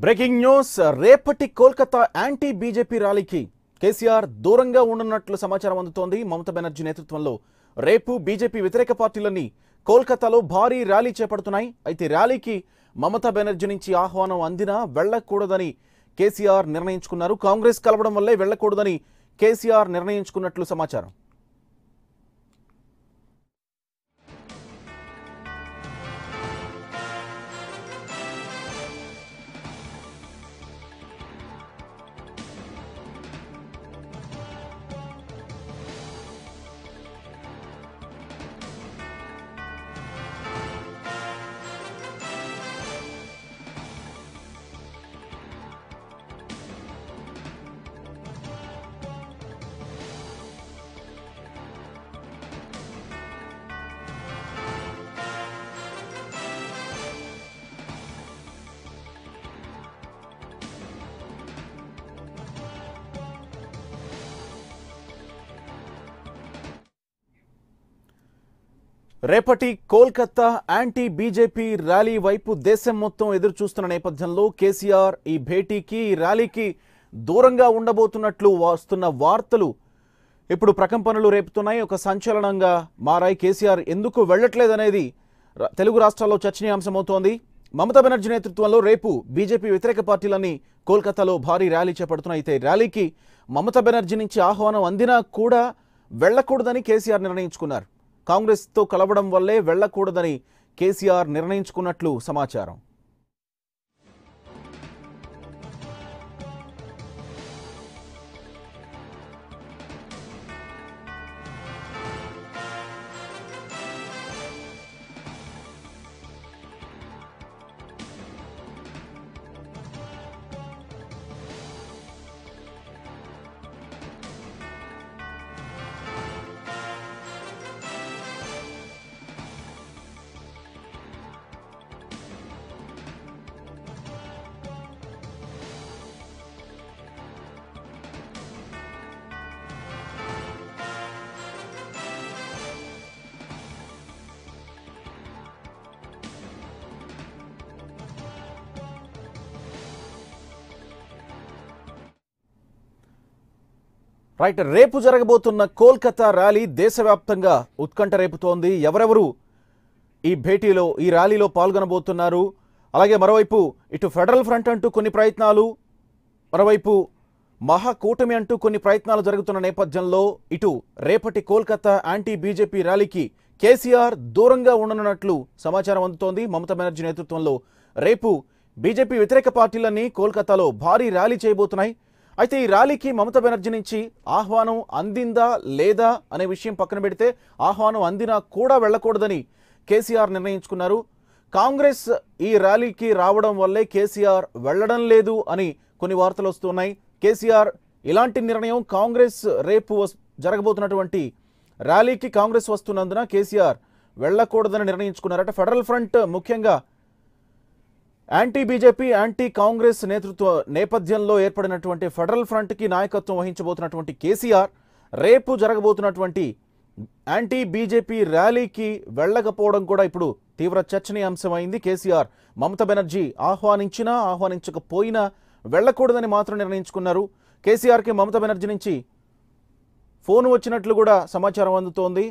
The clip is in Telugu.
బ్రేకింగ్ న్యూస్ రేపటి కోల్కతా యాంటీ బీజేపీ ర్యాలీకి కేసీఆర్ దూరంగా ఉండనున్నట్లు సమాచారం అందుతోంది. మమతా బెనర్జీ నేతృత్వంలో రేపు బీజేపీ వ్యతిరేక పార్టీలన్నీ కోల్కతాలో భారీ ర్యాలీ చేపడుతున్నాయి. అయితే ర్యాలీకి మమతా బెనర్జీ నుంచి ఆహ్వానం అందినా వెళ్లకూడదని కేసీఆర్ నిర్ణయించుకున్నారు. కాంగ్రెస్ కలవడం వల్లే వెళ్లకూడదని కేసీఆర్ నిర్ణయించుకున్నట్లు సమాచారం. రేపటి కోల్కతా యాంటీ బీజేపీ ర్యాలీ వైపు దేశం మొత్తం ఎదురు చూస్తున్న నేపథ్యంలో కేసీఆర్ ఈ భేటీకి ఈ ర్యాలీకి దూరంగా ఉండబోతున్నట్లు వస్తున్న వార్తలు ఇప్పుడు ప్రకంపనలు రేపుతున్నాయి. ఒక సంచలనంగా మారాయి. కేసీఆర్ ఎందుకు వెళ్లట్లేదనేది తెలుగు రాష్ట్రాల్లో చర్చనీయాంశమవుతోంది. మమతా బెనర్జీ నేతృత్వంలో రేపు బీజేపీ వ్యతిరేక పార్టీలన్నీ కోల్కతాలో భారీ ర్యాలీ చేపడుతున్నాయి. అయితే ర్యాలీకి మమతా బెనర్జీ నుంచి ఆహ్వానం అందినా కూడా వెళ్లకూడదని కేసీఆర్ నిర్ణయించుకున్నారు. కాంగ్రెస్తో కలవడం వల్లే వెళ్లకూడదని కేసీఆర్ నిర్ణయించుకున్నట్లు సమాచారం. రైట్, రేపు జరగబోతున్న కోల్కతా ర్యాలీ దేశవ్యాప్తంగా ఉత్కంఠ రేపుతోంది. ఎవరెవరు ఈ భేటీలో ఈ ర్యాలీలో పాల్గొనబోతున్నారు? అలాగే మరోవైపు ఇటు ఫెడరల్ ఫ్రంట్ అంటూ కొన్ని ప్రయత్నాలు, మరోవైపు మహాకూటమి అంటూ కొన్ని ప్రయత్నాలు జరుగుతున్న నేపథ్యంలో ఇటు రేపటి కోల్కతా యాంటీ బీజేపీ ర్యాలీకి కేసీఆర్ దూరంగా ఉండనున్నట్లు సమాచారం అందుతోంది. మమతా బెనర్జీ నేతృత్వంలో రేపు బీజేపీ వ్యతిరేక పార్టీలన్నీ కోల్కతాలో భారీ ర్యాలీ చేయబోతున్నాయి. అయితే ఈ ర్యాలీకి మమతా బెనర్జీ నుంచి ఆహ్వానం అందిందా లేదా అనే విషయం పక్కన పెడితే ఆహ్వానం అందినా కూడా వెళ్లకూడదని కేసీఆర్ నిర్ణయించుకున్నారు. కాంగ్రెస్ ఈ ర్యాలీకి రావడం వల్లే కేసీఆర్ వెళ్లడం లేదు అని కొన్ని వార్తలు వస్తున్నాయి. కేసీఆర్ ఇలాంటి నిర్ణయం కాంగ్రెస్ రేపు జరగబోతున్నటువంటి ర్యాలీకి కాంగ్రెస్ వస్తున్నందున కేసీఆర్ వెళ్లకూడదని నిర్ణయించుకున్నారట. ఫెడరల్ ఫ్రంట్ ముఖ్యంగా యాంటీ బీజేపీ యాంటీ కాంగ్రెస్ నేపథ్యంలో ఏర్పడినటువంటి ఫెడరల్ ఫ్రంట్కి నాయకత్వం వహించబోతున్నటువంటి కేసీఆర్ రేపు జరగబోతున్నటువంటి యాంటీ బీజేపీ ర్యాలీకి వెళ్లకపోవడం కూడా ఇప్పుడు తీవ్ర చర్చనీయాంశమైంది. కేసీఆర్ మమతా బెనర్జీ ఆహ్వానించినా ఆహ్వానించకపోయినా వెళ్లకూడదని మాత్రం నిర్ణయించుకున్నారు. కేసీఆర్కి మమతా బెనర్జీ నుంచి ఫోన్ వచ్చినట్లు కూడా సమాచారం అందుతోంది.